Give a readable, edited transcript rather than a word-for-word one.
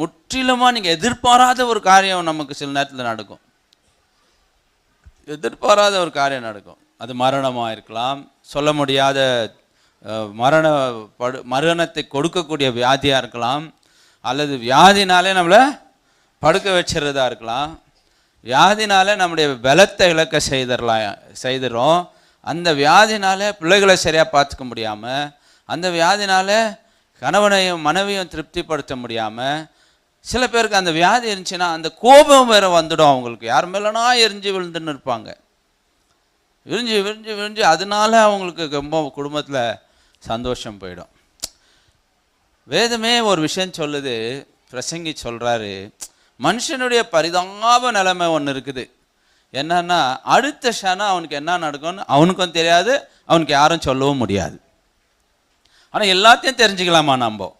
முற்றிலுமாக நீங்கள் எதிர்பாராத ஒரு காரியம் நமக்கு சில நேரத்தில் நடக்கும். எதிர்பாராத ஒரு காரியம் நடக்கும். அது மரணமாக இருக்கலாம், சொல்ல முடியாத மரணத்தை கொடுக்கக்கூடிய வியாதியாக இருக்கலாம், அல்லது வியாதினாலே நம்மளை படுக்க வச்சுறதா இருக்கலாம், வியாதினாலே நம்முடைய பலத்தை இழக்க செய்துறோம். அந்த வியாதினால பிள்ளைகளை சரியாக பார்த்துக்க முடியாமல், அந்த வியாதினால கணவனையும் மனைவியும் திருப்திப்படுத்த முடியாமல், சில பேருக்கு அந்த வியாதி இருந்துச்சுன்னா அந்த கோபம் வேறு வந்துடும் அவங்களுக்கு. யார் மேலனா எரிஞ்சு விழுந்துன்னு இருப்பாங்க. விரிஞ்சு விரிஞ்சு விரிஞ்சு அதனால அவங்களுக்கு ரொம்ப குடும்பத்தில் சந்தோஷம் போயிடும். வேதமே ஒரு விஷயம் சொல்லுது, பிரசங்கி சொல்கிறாரு, மனுஷனுடைய பரிதாப நிலைமை ஒன்று இருக்குது. என்னன்னா அடுத்த க்ஷணம் அவனுக்கு என்ன நடக்கும்னு அவனுக்கும் தெரியாது, அவனுக்கு யாரும் சொல்லவும் முடியாது. ஆனால் எல்லாத்தையும் தெரிஞ்சுக்கலாமா நம்ம?